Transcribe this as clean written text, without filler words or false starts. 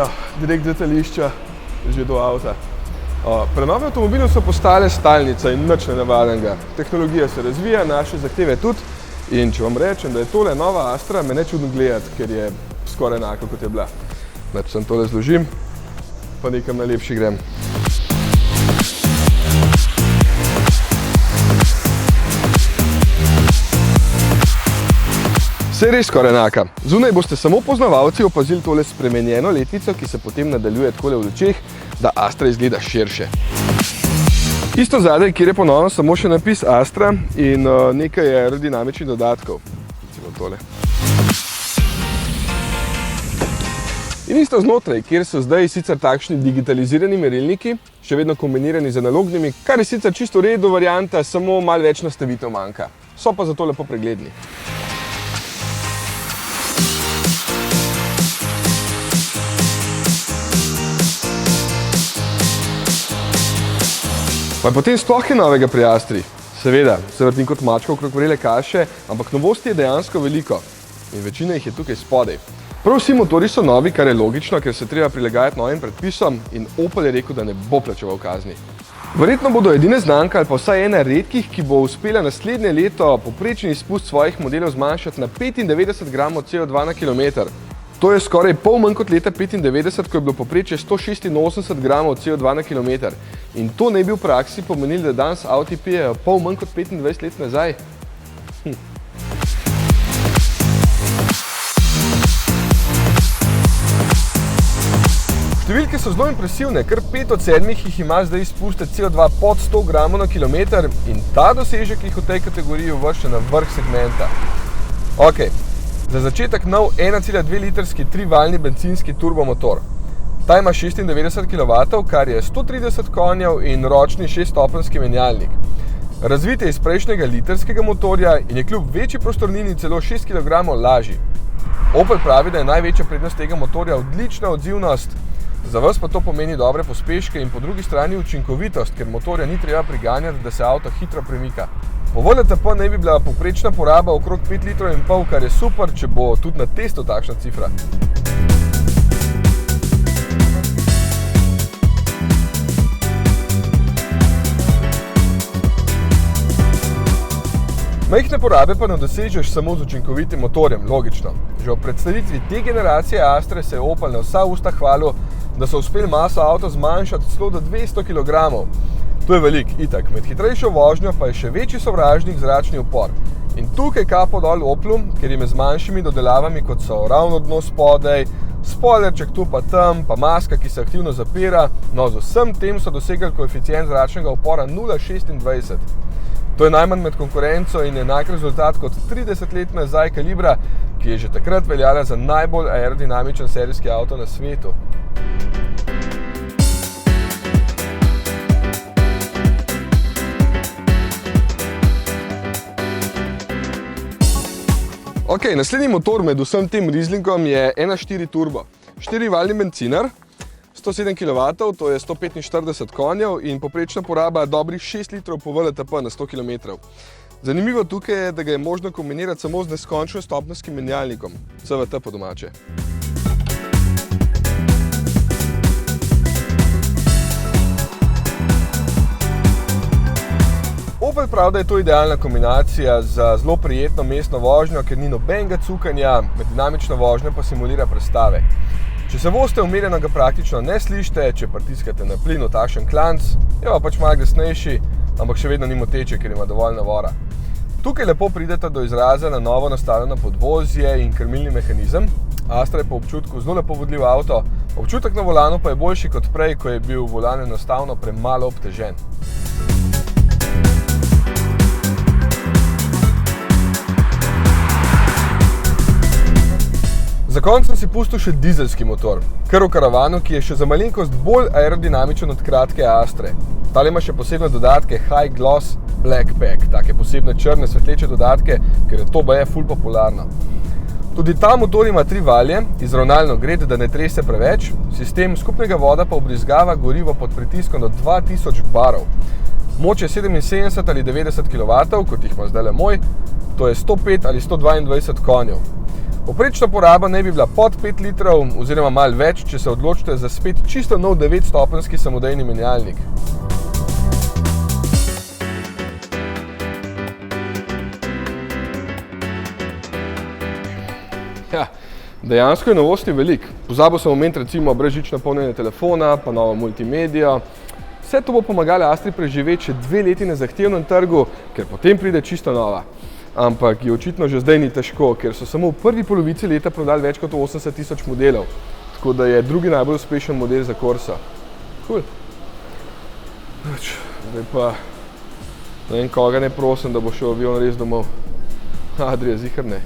Evo, direkt letališča, že do avta. Prenove avtomobilov so postale stalnica in nič nenavadnega. Tehnologija se razvija, naše zahteve tudi. In če vam rečem, da je tole nova Astra, me ne čudno gledati, ker je skoraj enako, kot je bila. Znači, sem tole zložim, pa nekam na lepši grem. Vse je res skoraj enaka. Zunaj boste samo poznavalci opazili tole spremenjeno letvico, ki se potem nadaljuje takole v lučeh, da Astra izgleda širše. Isto zadaj, kjer je ponovno samo še napis Astra in nekaj aerodinamičnih dodatkov. Recimo tole. In isto znotraj, kjer so zdaj sicer takšni digitalizirani merilniki, še vedno kombinirani z analognimi, kar je sicer čisto v redu varianta, samo malo več nastavitev manjka. So pa zato lepo pregledni. Pa je potem sploh je novega pri Astri. Seveda, se vrtim kot mačka okrog vrele kaše, ampak novosti je dejansko veliko in večina jih je tukaj spodaj. Prav vsi motorji so novi, kar je logično, ker se treba prilagajati novim predpisom in Opel je rekel, da ne bo plačeval kazni. Verjetno bodo edine znamke ali pa vsaj ena redkih, ki bo uspela naslednje leto povprečni izpust svojih modelov zmanjšati na 95 gramov CO2 na kilometer. To je skoraj pol manj kot leta 1995, ko je bilo povprečje 186 gramov CO2 na kilometer. In to ne bi v praksi pomenili, da danes avti pijejo pol manj kot 25 let nazaj. Številke so zelo impresivne, kar 5 od 7 jih ima zdaj izpuste CO2 pod 100 gramov na kilometer in ta dosežek jih v tej kategoriji uvršča na vrh segmenta. Ok. Za začetek nov 1,2 litrski trivaljni bencinski turbomotor. Ta ima 96 kW, kar je 130 konjev in ročni 6-stopenjski menjalnik. Razvit je iz prejšnjega litrskega motorja in je kljub večji prostornini celo 6 kg lažji. Opel pravi, da je največja prednost tega motorja odlična odzivnost, za vas pa to pomeni dobre pospeške in po drugi strani učinkovitost, ker motorja ni treba priganjati, da se avto hitro premika. Po VLTP naj bi bila povprečna poraba okrog 5,5 litrov, kar je super, če bo tudi na testu takšna cifra. Majhne porabe pa ne dosežeš samo z učinkovitim motorjem, logično. Že ob predstavitvi te generacije Astre se je Opel na vsa usta hvalil, da so uspeli maso avto zmanjšati celo do 200 kg. To je velik, itak. Med hitrejšo vožnjo pa je še večji sovražnik zračni upor. In tukaj kapo dol Oplu, ker jim je z manjšimi dodelavami, kot so ravno dno spodaj, spoilerček tu pa tam, pa maska, ki se aktivno zapira, no z vsem tem so dosegli koeficient zračnega upora 0,26. To je najmanj med konkurenco in enak rezultat kot 30 let nazaj Calibra, ki je že takrat veljala za najbolj aerodinamičen serijski avto na svetu. Ok, naslednji motor med vsem tem Rieslingom je 1.4 turbo. 4-valjni bencinar, 107 kW, to je 145 konjev in povprečna poraba dobrih 6 litrov po VLTP na 100 km. Zanimivo tukaj je, da ga je možno kombinirati samo z neskončno stopenjskim menjalnikom, CVT po domače. Opel pravi, da je to idealna kombinacija za zelo prijetno mestno vožnjo, ker ni nobenega cukanja, med dinamično vožnjo pa simulira prestave. Če se vozite umirjeno, ga praktično ne slišite, če pritiskate na plin v takšen klanc, je pa pač malo glasnejši, ampak še vedno ni moteče, ker ima dovolj navora. Tukaj lepo pridete do izraza na novo nastavljeno podvozje in krmilni mehanizem. Astra je po občutku zelo lepo vodljiv avto, občutek na volanu pa je boljši kot prej, ko je bil volan enostavno premalo obtežen. Za konec sem si pustil še dizelski motor, kar v karavanu, ki je še za malenkost bolj aerodinamičen od kratke Astre. Tale ima še posebne dodatke High Gloss Black Pack, take posebne črne svetleče dodatke, ker je to baje ful popularno. Tudi ta motor ima 3 valje, izravnalno gred, da ne trese preveč, sistem skupnega voda pa vbrizgava gorivo pod pritiskom do 2000 barov. Moč je 77 ali 90 kW, kot jih ima zdajle moj, to je 105 ali 122 konjev. Povprečna poraba naj bi bila pod 5 litrov oziroma malo več, če se odločite za spet čisto nov 9-stopenjski samodejni menjalnik. Ja, dejansko je novosti veliko. Pozabil sem omeniti recimo brezžično polnjenje telefona, pa novo multimedijo. Vse to bo pomagalo Astri preživeti še 2 leti na zahtevnem trgu, ker potem pride čisto nova. Ampak je očitno že zdaj ni težko, ker so samo v prvi polovici leta prodali več kot 80 000 modelov. Tako da je drugi najbolj uspešen model za Corsa. Cool. Zdaj pa ne vem koga ne prosim, da bo šel avion res domov. Adrija, ziher ne.